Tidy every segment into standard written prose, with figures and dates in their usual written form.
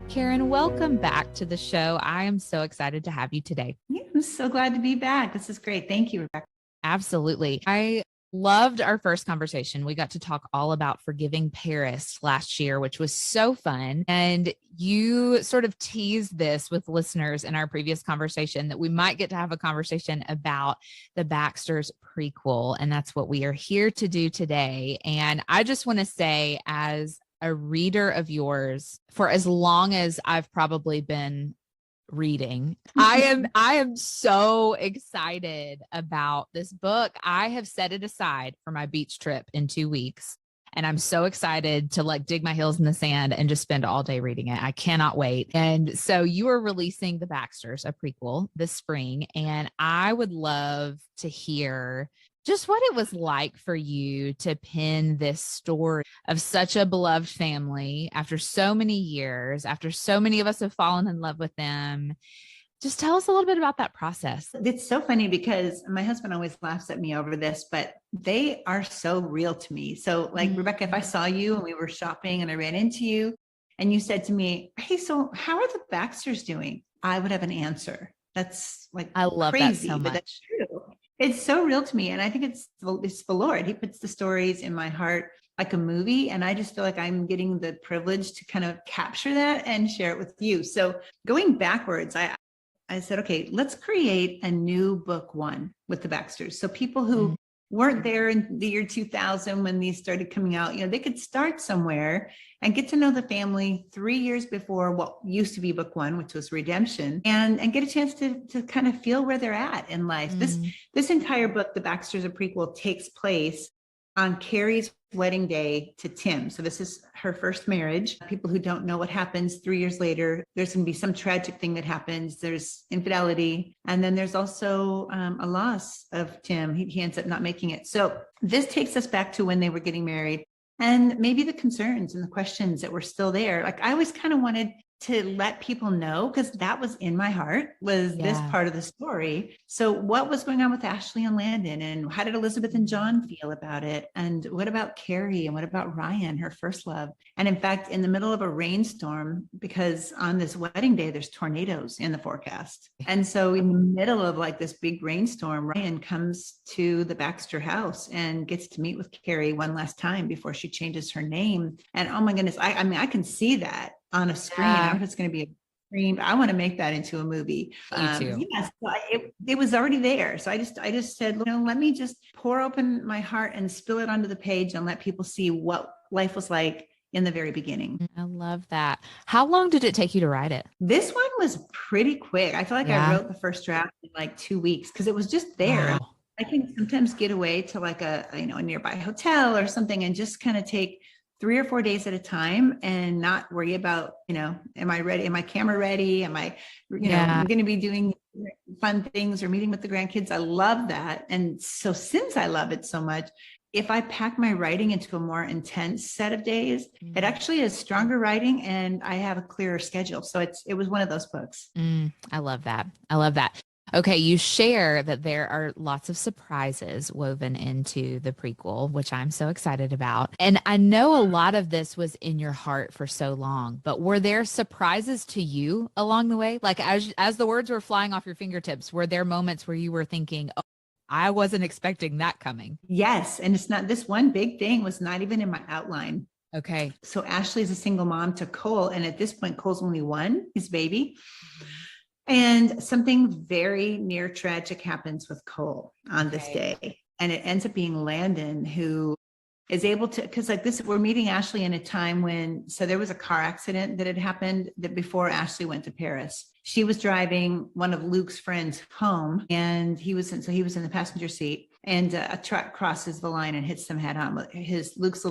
Karen, welcome back to the show. I am so excited to have you today. Yeah, I'm so glad to be back. This is great. Thank you, Rebecca. Absolutely. I loved our first conversation. We got to talk all about forgiving Paris last year, which was so fun. And you sort of teased this with listeners in our previous conversation that we might get to have a conversation about the Baxter's prequel. And that's what we are here to do today. And I just want to say, as a reader of yours for as long as I've probably been reading, I am so excited about this book. I have set it aside for my beach trip in 2 weeks. And I'm so excited to dig my heels in the sand and just spend all day reading it. I cannot wait. And so you are releasing The Baxters, a prequel, this spring. And I would love to hear just what it was like for you to pen this story of such a beloved family after so many years, after so many of us have fallen in love with them. Just tell us a little bit about that process. It's so funny because my husband always laughs at me over this, but they are so real to me. So Rebecca, if I saw you and we were shopping and I ran into you and you said to me, "Hey, so how are the Baxters doing?" I would have an answer. That's I love crazy, that so much. But that's true. It's so real to me. And I think it's the Lord. He puts the stories in my heart like a movie. And I just feel like I'm getting the privilege to kind of capture that and share it with you. So going backwards, I said, okay, let's create a new book one with the Baxters. So people who weren't there in the year 2000 when these started coming out, they could start somewhere and get to know the family 3 years before what used to be book one, which was Redemption, and get a chance to kind of feel where they're at in life. This entire book, The Baxters, a prequel, takes place on Carrie's wedding day to Tim. So this is her first marriage. People who don't know what happens 3 years later, there's going to be some tragic thing that happens. There's infidelity. And then there's also a loss of Tim. He ends up not making it. So this takes us back to when they were getting married and maybe the concerns and the questions that were still there. I always kind of wanted to let people know, because that was in my heart, was this part of the story. So what was going on with Ashley and Landon, and how did Elizabeth and John feel about it? And what about Carrie, and what about Ryan, her first love? And in fact, in the middle of a rainstorm, because on this wedding day, there's tornadoes in the forecast. And so in the middle of this big rainstorm, Ryan comes to the Baxter house and gets to meet with Carrie one last time before she changes her name. And oh my goodness, I mean, I can see that on a screen. I don't know if it's going to be a screen, but I want to make that into a movie. Me too. So it was already there. So I just said, let me just pour open my heart and spill it onto the page and let people see what life was like in the very beginning. I love that. How long did it take you to write it? This one was pretty quick. I feel like I wrote the first draft in 2 weeks because it was just there. Wow. I can sometimes get away to a nearby hotel or something and just kind of take 3 or 4 days at a time and not worry about, am I ready? Am my camera ready? Am I, I'm going to be doing fun things or meeting with the grandkids? I love that. And so since I love it so much, if I pack my writing into a more intense set of days, it actually is stronger writing and I have a clearer schedule. So it was one of those books. I love that. I love that. Okay, you share that there are lots of surprises woven into the prequel, which I'm so excited about. And I know a lot of this was in your heart for so long, but were there surprises to you along the way? As the words were flying off your fingertips, were there moments where you were thinking, oh, I wasn't expecting that coming? Yes. And it's not, this one big thing was not even in my outline. Okay. So Ashley is a single mom to Cole. And at this point, Cole's only one, his baby. And something very near tragic happens with Cole on this day. And it ends up being Landon who is able to, because we're meeting Ashley in a time when, so there was a car accident that had happened before Ashley went to Paris. She was driving one of Luke's friends home and he was in the passenger seat, and a truck crosses the line and hits them head on. Luke's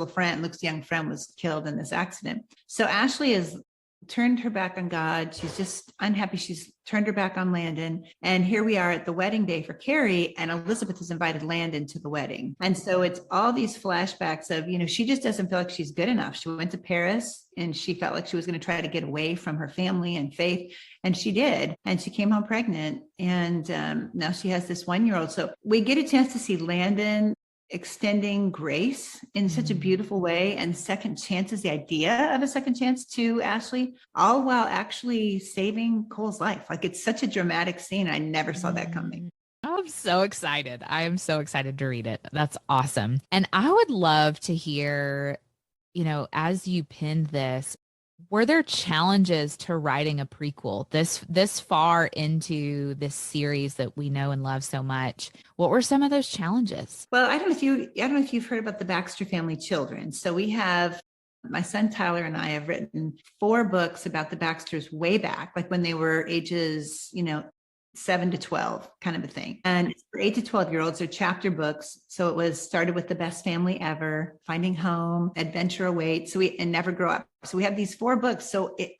young friend was killed in this accident. So Ashley has turned her back on God. She's just unhappy. She's turned her back on Landon. And here we are at the wedding day for Carrie, and Elizabeth has invited Landon to the wedding. And so it's all these flashbacks of, she just doesn't feel like she's good enough. She went to Paris and she felt like she was going to try to get away from her family and faith. And she did. And she came home pregnant. And now she has this 1-year-old. So we get a chance to see Landon extending grace in such a beautiful way, and second chances, the idea of a second chance to Ashley, all while actually saving Cole's life. Like, it's such a dramatic scene. I never saw that coming. Oh, I'm so excited. I am so excited to read it. That's awesome. And I would love to hear, as you penned this, were there challenges to writing a prequel this far into this series that we know and love so much? What were some of those challenges? Well, I don't know if you've heard about the Baxter family children. So we have, my son Tyler and I have written 4 books about the Baxters way back, like when they were ages, 7 to 12 kind of a thing. And it's for 8 to 12-year-olds. They're chapter books. So it was started with The Best Family Ever, Finding Home, Adventure Awaits, and Never Grow Up. So we have these 4 books. So it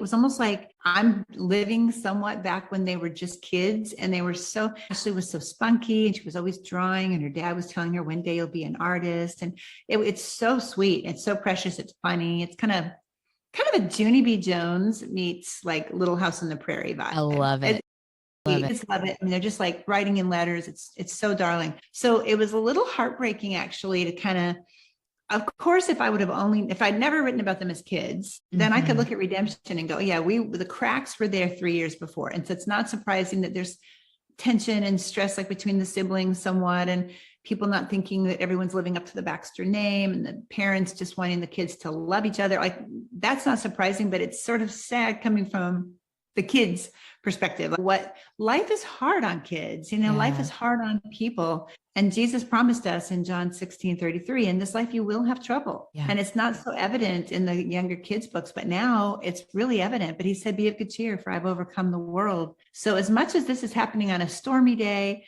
was almost like I'm living somewhat back when they were just kids, and Ashley was so spunky, and she was always drawing, and her dad was telling her, one day you'll be an artist. And it's so sweet. It's so precious. It's funny. It's kind of a Junie B. Jones meets like Little House on the Prairie vibe. I love it. I just love it. I mean, they're just like writing in letters. It's so darling. So it was a little heartbreaking, actually, to kind of course, if I'd never written about them as kids, then I could look at redemption and go, yeah, the cracks were there 3 years before. And so it's not surprising that there's tension and stress, like between the siblings somewhat, and people not thinking that everyone's living up to the Baxter name, and the parents just wanting the kids to love each other. Like, that's not surprising, but it's sort of sad coming from the kids' perspective. What life is hard on kids, life is hard on people. And Jesus promised us in John 16:33, in this life you will have trouble. Yeah. And it's not so evident in the younger kids' books, but now it's really evident. But he said, be of good cheer, for I've overcome the world. So as much as this is happening on a stormy day,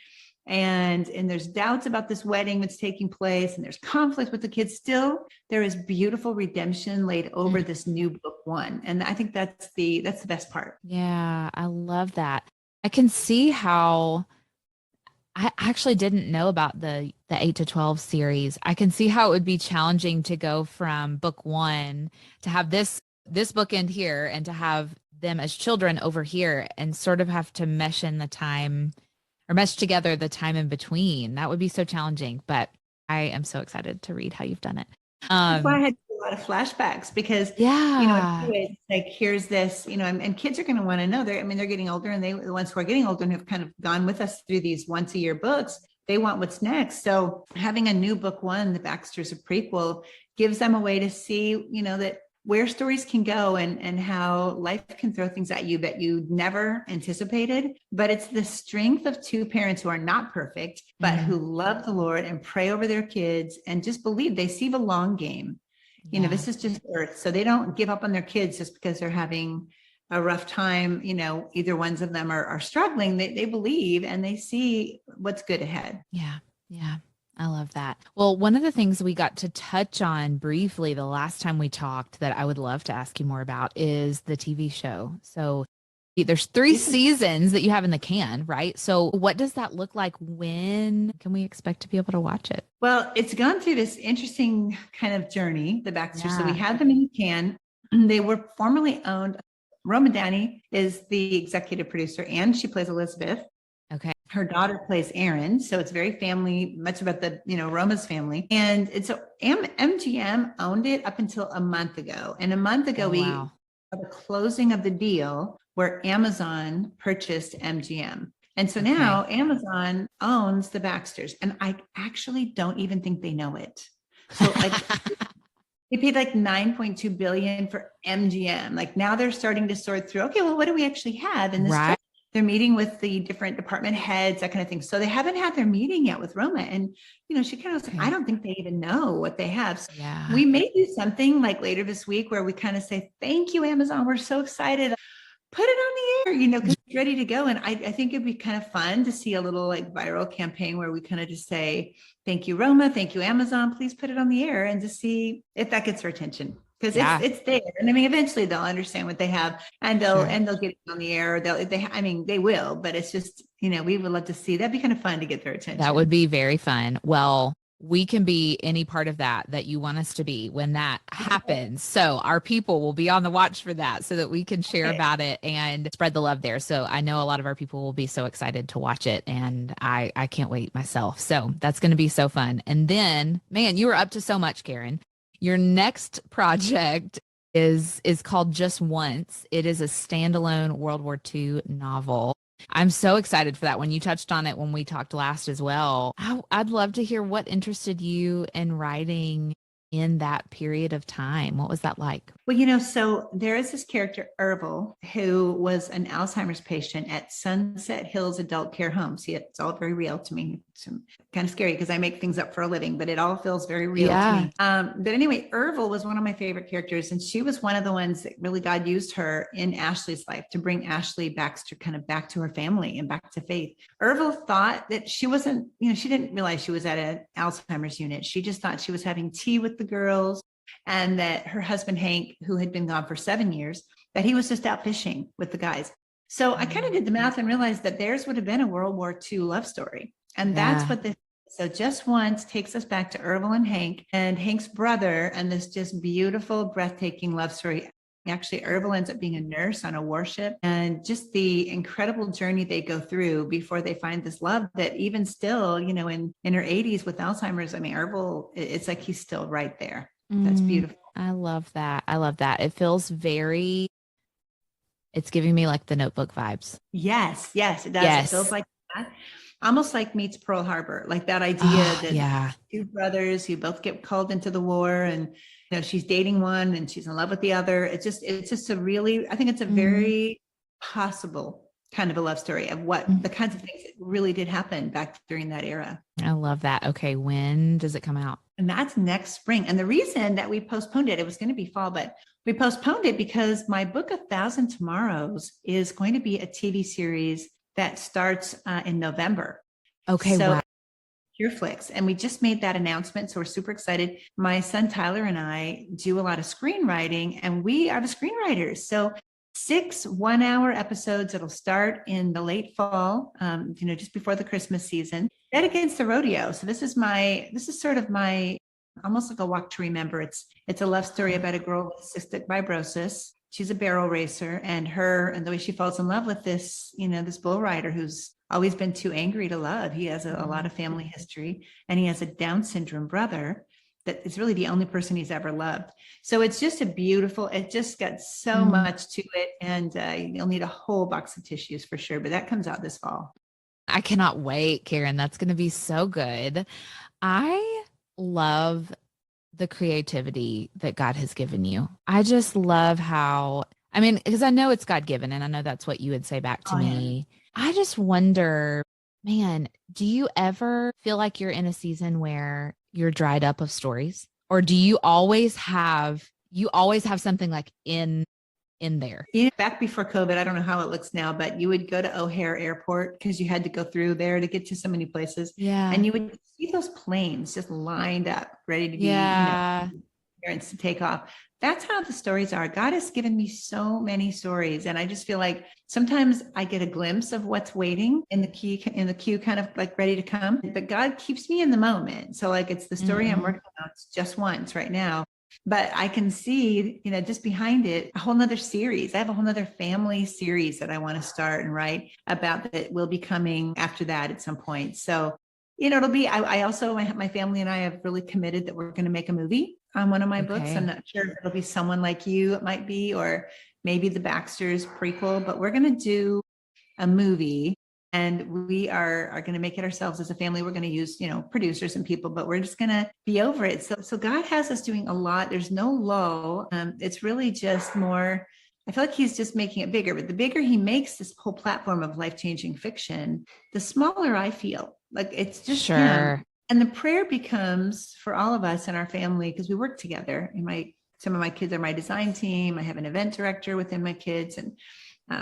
and there's doubts about this wedding that's taking place, and there's conflict with the kids, still there is beautiful redemption laid over this new book 1. And I think that's the best part. Yeah, I love that. I can see how, I actually didn't know about the 8 to 12 series. I can see how it would be challenging to go from book 1 to have this book end here, and to have them as children over here, and sort of have to mesh together the time in between. That would be so challenging, but I am so excited to read how you've done it. That's why I had a lot of flashbacks, because, it's like, here's this, and kids are going to want to know. They're getting older, and the ones who are getting older and have kind of gone with us through these once a year books, they want what's next. So having a new book 1, The Baxters, a prequel, gives them a way to see, that where stories can go, and how life can throw things at you that you never anticipated. But it's the strength of 2 parents who are not perfect, but who love the Lord and pray over their kids, and just believe they see the long game. This is just earth. So they don't give up on their kids just because they're having a rough time. Either ones of them are struggling. They believe, and they see what's good ahead. Yeah. Yeah. I love that. Well, one of the things we got to touch on briefly the last time we talked that I would love to ask you more about is the TV show. So there's 3 seasons that you have in the can, right? So what does that look like? When can we expect to be able to watch it? Well, it's gone through this interesting kind of journey, the Baxter. Yeah. So we had them in the can. They were formerly owned. Roma Danny is the executive producer, and she plays Elizabeth. Okay. Her daughter plays Erin. So it's very family, much about the, Roma's family. And it's MGM owned it up until a month ago. And a month ago, we had the closing of the deal where Amazon purchased MGM. And so now Amazon owns the Baxters. And I actually don't even think they know it. So like they paid like $9.2 billion for MGM. Like, now they're starting to sort through, okay, well, what do we actually have in this? Right. They're meeting with the different department heads, that kind of thing. So they haven't had their meeting yet with Roma. And, she kind of was like, I don't think they even know what they have. So we may do something like later this week where we kind of say, thank you, Amazon. We're so excited. Put it on the air, because it's ready to go. And I think it'd be kind of fun to see a little like viral campaign where we kind of just say, thank you, Roma. Thank you, Amazon. Please put it on the air, and to see if that gets our attention. Because it's there. And eventually they'll understand what they have, and they'll get it on the air. They will, but it's just, we would love to see. That'd be kind of fun to get their attention. That would be very fun. Well, we can be any part of that you want us to be when that happens. So our people will be on the watch for that so that we can share about it and spread the love there. So I know a lot of our people will be so excited to watch it, and I can't wait myself. So that's going to be so fun. And then, man, you were up to so much, Karen. Your next project is called Just Once. It is a standalone World War II novel. I'm so excited for that one. You touched on it when we talked last as well. I'd love to hear what interested you in writing in that period of time. What was that like? Well, so there is this character, Erbil, who was an Alzheimer's patient at Sunset Hills Adult Care Home. See, it's all very real to me. It's kind of scary because I make things up for a living, but it all feels very real to me. But anyway, Erbil was one of my favorite characters, and she was one of the ones that really God used her in Ashley's life to bring Ashley Baxter kind of back to her family and back to faith. Erbil thought that she wasn't, she didn't realize she was at an Alzheimer's unit. She just thought she was having tea with the girls, and that her husband, Hank, who had been gone for 7 years, that he was just out fishing with the guys. So I kind of did the math and realized that theirs would have been a World War II love story. And that's what this is. So Just Once takes us back to Erbil and Hank's brother, and this just beautiful, breathtaking love story. Actually, Erbil ends up being a nurse on a warship, and just the incredible journey they go through before they find this love that even still, in her 80s with Alzheimer's, I mean, Erbil, it's like he's still right there. That's beautiful. I love that. It feels it's giving me like the Notebook vibes. Yes, it does. Yes. It feels like that. Almost like meets Pearl Harbor, like that idea that two brothers who both get called into the war, and she's dating one and she's in love with the other. It's just a really, I think it's a very possible kind of a love story of what the kinds of things that really did happen back during that era. I love that. Okay. When does it come out? And that's next spring. And the reason that we postponed it was going to be fall, but we postponed it because my book, 1,000 Tomorrows, is going to be a TV series that starts in November. Okay. So PureFlix. And we just made that announcement. So we're super excited. My son, Tyler, and I do a lot of screenwriting, and we are the screenwriters. So 6 one-hour episodes that'll start in the late fall, just before the Christmas season. Dead Against the Rodeo. So this is sort of my, almost like a walk to remember. It's a love story about a girl with cystic fibrosis. She's a barrel racer, and the way she falls in love with this, this bull rider who's always been too angry to love. He has a lot of family history, and he has a Down syndrome brother that is really the only person he's ever loved. So it's just it just got so much to it. And you'll need a whole box of tissues for sure, but that comes out this fall. I cannot wait, Karen. That's going to be so good. I love the creativity that God has given you. I just love because I know it's God-given, and I know that's what you would say back to me. I just wonder, man, do you ever feel like you're in a season where you're dried up of stories? Or do you always have something like in there? Back before COVID, I don't know how it looks now, but you would go to O'Hare Airport because you had to go through there to get to so many places. Yeah. And you would see those planes just lined up, ready to be parents to take off. That's how the stories are. God has given me so many stories. And I just feel like sometimes I get a glimpse of what's waiting in the queue, kind of like ready to come. But God keeps me in the moment. So like it's the story I'm working on. It's Just Once right now. But I can see, just behind it, a whole nother series. I have a whole nother family series that I want to start and write about that will be coming after that at some point. So, it'll be, I also, my family and I have really committed that we're going to make a movie on one of my books. I'm not sure if it'll be Someone Like You, it might be, or maybe the Baxter's prequel, but we're going to do a movie. And we are going to make it ourselves as a family. We're going to use, producers and people, but we're just going to be over it. So God has us doing a lot. There's no lull. It's really just more, I feel like he's just making it bigger, but the bigger he makes this whole platform of life-changing fiction, the smaller I feel. Like it's just him. And the prayer becomes for all of us in our family, because we work together. Some of my kids are my design team. I have an event director within my kids, and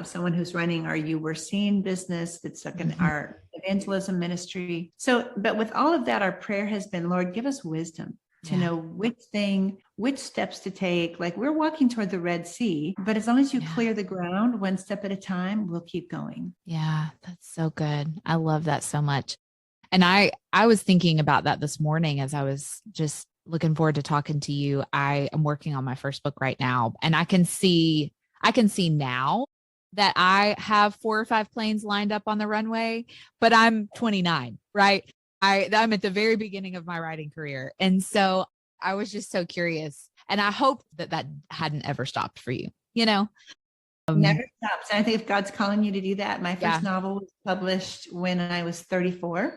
someone who's running our You Were Seen business that's like our evangelism ministry. So, but with all of that, our prayer has been, Lord, give us wisdom to know which steps to take. Like we're walking toward the Red Sea, but as long as you clear the ground one step at a time, we'll keep going. Yeah, that's so good. I love that so much. And I was thinking about that this morning as I was just looking forward to talking to you. I am working on my first book right now, and I can see now that I have 4 or 5 planes lined up on the runway, but I'm 29, right? I'm at the very beginning of my writing career. And so I was just so curious, and I hope that hadn't ever stopped for you, you know? Never stops. And I think if God's calling you to do that, my Yeah. first novel was published when I was 34.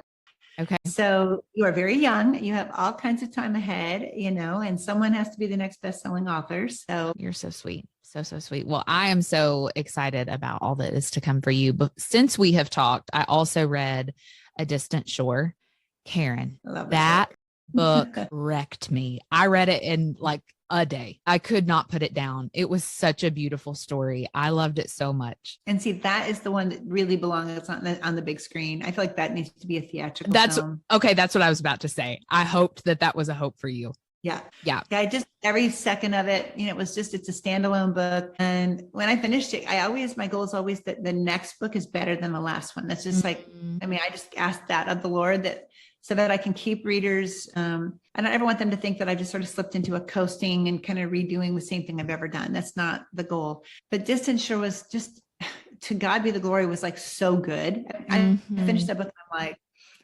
Okay. So you are very young. You have all kinds of time ahead, you know, and someone has to be the next best-selling author. So You're so sweet. So sweet. Well, I am so excited about all that is to come for you. But since we have talked, I also read A Distant Shore. Karen, I love that book wrecked me. I read it in like a day. I could not put it down. It was such a beautiful story. I loved it so much. And see, that is the one that really belongs on the big screen. I feel like that needs to be a theatrical film. Okay. That's what I was about to say. I hoped that was a hope for you. Yeah. Yeah. I just, every second of it, you know, it's a standalone book. And when I finished it, my goal is always that the next book is better than the last one. That's just I just asked that of the Lord, so that I can keep readers. I don't ever want them to think that I just sort of slipped into a coasting and kind of redoing the same thing I've ever done. That's not the goal. But Distant Shore was just, to God be the glory, was like so good. I finished that book and I'm like,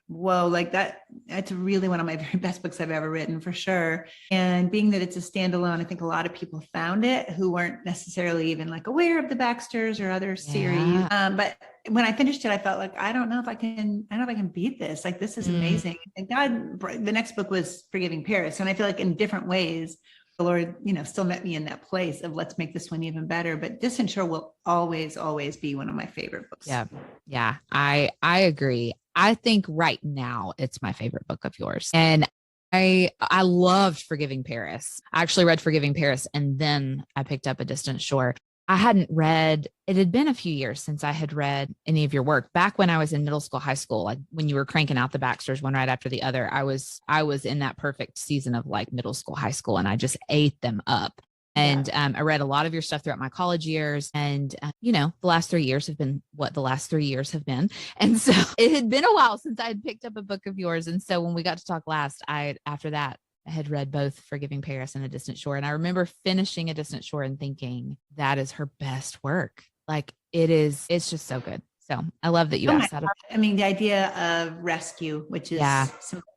whoa, like that's really one of my very best books I've ever written, for sure. And being that it's a standalone, I think a lot of people found it who weren't necessarily even like aware of the Baxters or other series. But when I finished it, I felt like, I don't know if I can beat this. Like, this is amazing. And God, the next book was Forgiving Paris. And I feel like in different ways, the Lord, you know, still met me in that place of let's make this one even better. But Distant Shore will always, always be one of my favorite books. Yeah. Yeah. I agree. I think right now it's my favorite book of yours. And I loved Forgiving Paris. I actually read Forgiving Paris and then I picked up A Distant Shore. I hadn't read, it had been a few years since I had read any of your work. Back when I was in middle school, high school, like when you were cranking out the Baxters one right after the other, I was in that perfect season of like middle school, high school, and I just ate them up. And I read a lot of your stuff throughout my college years. And, you know, the last 3 years have been what the last 3 years have been. And so it had been a while since I had picked up a book of yours. And so when we got to talk last, after that, I had read both Forgiving Paris and A Distant Shore. And I remember finishing A Distant Shore and thinking, that is her best work. Like, it's just so good. So I love that you asked that. I mean, the idea of rescue, which is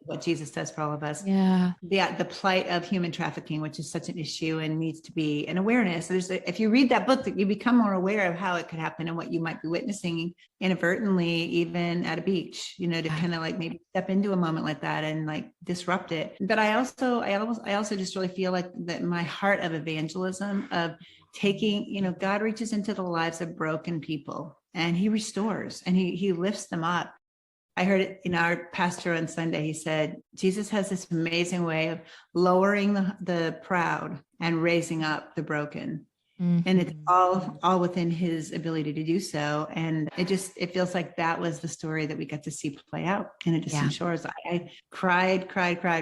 what Jesus does for all of us. Yeah. The plight of human trafficking, which is such an issue and needs to be an awareness. If you read that book, that you become more aware of how it could happen and what you might be witnessing inadvertently, even at a beach, you know, to kind of like maybe step into a moment like that and like disrupt it. But I also just really feel like that my heart of evangelism, of taking, you know, God reaches into the lives of broken people and he restores and he lifts them up. I heard it in our pastor on Sunday. He said, Jesus has this amazing way of lowering the proud and raising up the broken. Mm-hmm. And it's all within his ability to do so. And it feels like that was the story that we got to see play out in A Distant Shores. I cried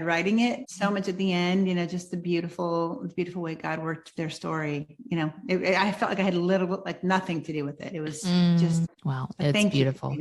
writing it so much at the end, you know, just the beautiful way God worked their story. You know, I felt like I had nothing to do with it. It was just, wow, it's beautiful.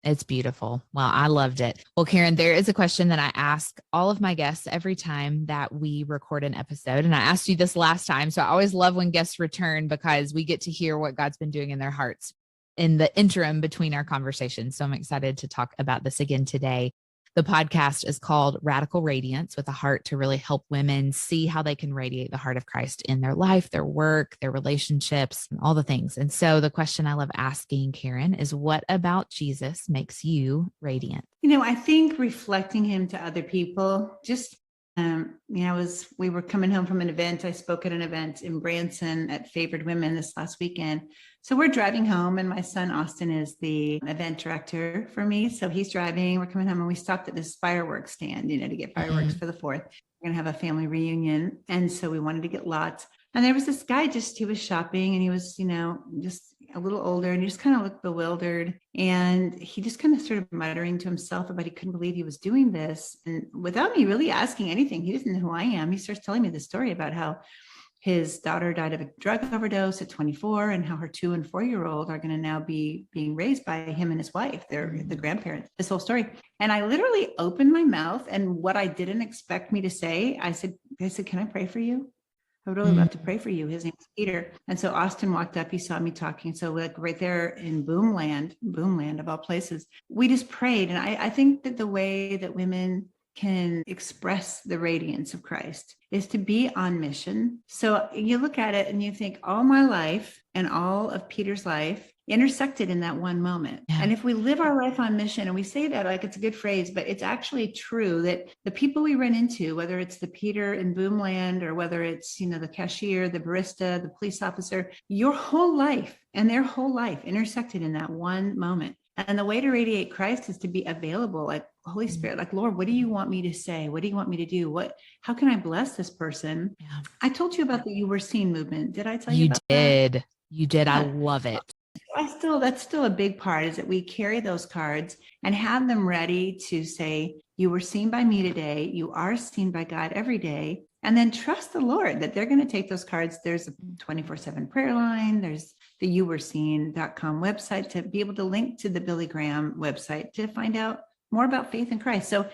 It's beautiful. Well, I loved it. Well, Karen, there is a question that I ask all of my guests every time that we record an episode. And I asked you this last time. So I always love when guests return because we get to hear what God's been doing in their hearts in the interim between our conversations. So I'm excited to talk about this again today. The podcast is called Radical Radiance, with a heart to really help women see how they can radiate the heart of Christ in their life, their work, their relationships, and all the things. And so the question I love asking, Karen, is what about Jesus makes you radiant? You know, I think reflecting him to other people, just, we were coming home from an event. I spoke at an event in Branson at Favored Women this last weekend. So we're driving home and my son, Austin, is the event director for me. So he's driving, we're coming home and we stopped at this fireworks stand, you know, to get fireworks for the 4th. We're going to have a family reunion. And so we wanted to get lots. And there was this guy, he was shopping and he was, you know, just a little older and he just kind of looked bewildered. And he just kind of started muttering to himself about he couldn't believe he was doing this. And without me really asking anything, he doesn't know who I am. He starts telling me the story about how his daughter died of a drug overdose at 24, and how her 2 and 4-year-old are going to now be being raised by him and his wife. They're the grandparents, this whole story. And I literally opened my mouth, and what I didn't expect me to say, I said, can I pray for you? I would really love to pray for you. His name is Peter. And so Austin walked up, he saw me talking. So like right there in Boomland of all places, we just prayed. And I think that the way that women can express the radiance of Christ is to be on mission. So you look at it and you think, all my life and all of Peter's life intersected in that one moment. Yeah. And if we live our life on mission, and we say that like it's a good phrase, but it's actually true that the people we run into, whether it's the Peter in Boomland or whether it's, the cashier, the barista, the police officer, your whole life and their whole life intersected in that one moment. And the way to radiate Christ is to be available, like Holy Spirit, like, Lord, what do you want me to say? What do you want me to do? How can I bless this person? Yeah. I told you about the You Were Seen movement. Did I tell you about that? You did. Yeah. I love it. That's still a big part, is that we carry those cards and have them ready to say, you were seen by me today. You are seen by God every day. And then trust the Lord that they're going to take those cards. There's a 24/7 prayer line. There's the youwereseen.com website to be able to link to the Billy Graham website to find out more about faith in Christ. So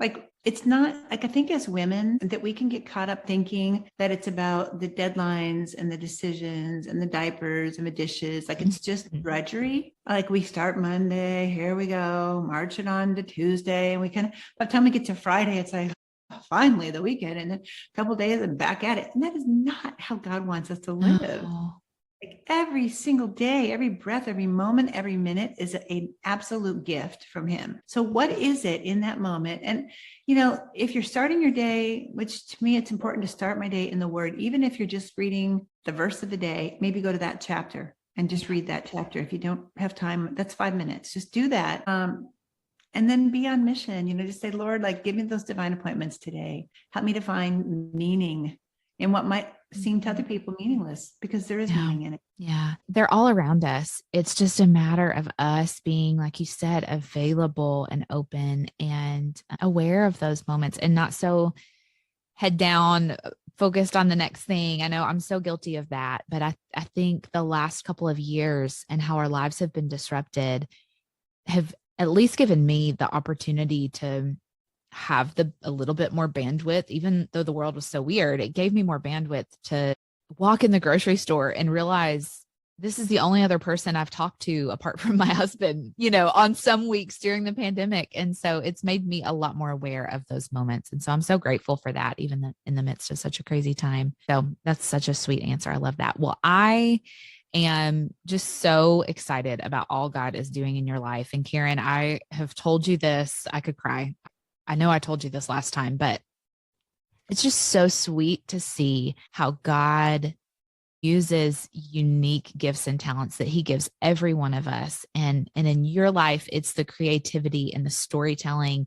like, it's not like, I think as women that we can get caught up thinking that it's about the deadlines and the decisions and the diapers and the dishes. Like it's just drudgery. Like we start Monday, here we go, march it on to Tuesday. And we kind of, by the time we get to Friday, it's like, finally the weekend, and then a couple of days and back at it. And that is not how God wants us to live. No. Like every single day, every breath, every moment, every minute is an absolute gift from him. So what is it in that moment? And, if you're starting your day, which to me, it's important to start my day in the Word, even if you're just reading the verse of the day, maybe go to that chapter and just read that chapter. If you don't have time, that's 5 minutes. Just do that. And then be on mission, just say, Lord, like, give me those divine appointments today. Help me to find meaning in what might seem to other people meaningless, because there is meaning in it. Yeah. They're all around us. It's just a matter of us being, like you said, available and open and aware of those moments, and not so head down, focused on the next thing. I know I'm so guilty of that, but I think the last couple of years and how our lives have been disrupted have at least given me the opportunity to have a little bit more bandwidth. Even though the world was so weird, it gave me more bandwidth to walk in the grocery store and realize this is the only other person I've talked to apart from my husband, on some weeks during the pandemic. And so it's made me a lot more aware of those moments. And so I'm so grateful for that, even in the midst of such a crazy time. So that's such a sweet answer. I love that. Well, I am just so excited about all God is doing in your life. And Karen, I have told you this, I could cry. I know I told you this last time, but it's just so sweet to see how God uses unique gifts and talents that he gives every one of us. And in your life, it's the creativity and the storytelling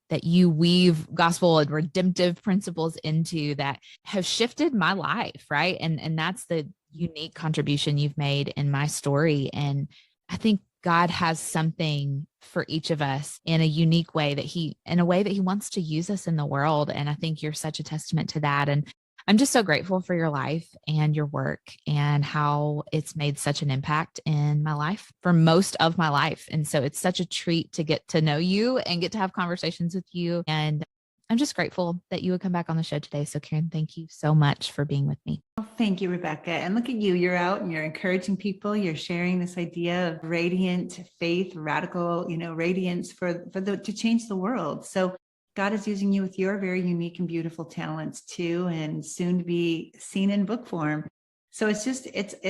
that you weave gospel and redemptive principles into that have shifted my life, right? And that's the unique contribution you've made in my story. And I think God has something for each of us in a unique way that he wants to use us in the world. And I think you're such a testament to that. And I'm just so grateful for your life and your work and how it's made such an impact in my life for most of my life. And so it's such a treat to get to know you and get to have conversations with you. And I'm just grateful that you would come back on the show today. So Karen, thank you so much for being with me. Well, thank you, Rebecca. And look at you, you're out and you're encouraging people. You're sharing this idea of radiant faith, radical, radiance to change the world. So God is using you with your very unique and beautiful talents too, and soon to be seen in book form. So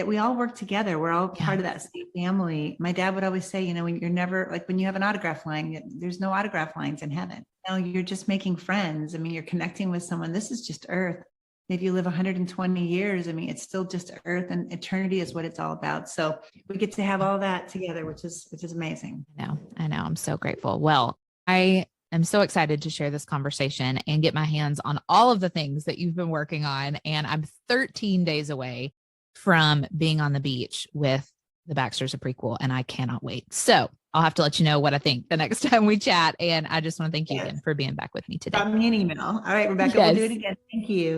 we all work together. We're all part of that same family. My dad would always say, when you're never, like when you have an autograph line, there's no autograph lines in heaven. You're just making friends. You're connecting with someone. This is just earth. If you live 120 years, it's still just earth, and eternity is what it's all about. So we get to have all that together, which is amazing. I know. I'm so grateful. Well, I'm so excited to share this conversation and get my hands on all of the things that you've been working on. And I'm 13 days away from being on the beach with the Baxters of Prequel, and I cannot wait. So I'll have to let you know what I think the next time we chat. And I just want to thank you again for being back with me today. Drop me an email. All right, Rebecca, we'll do it again. Thank you.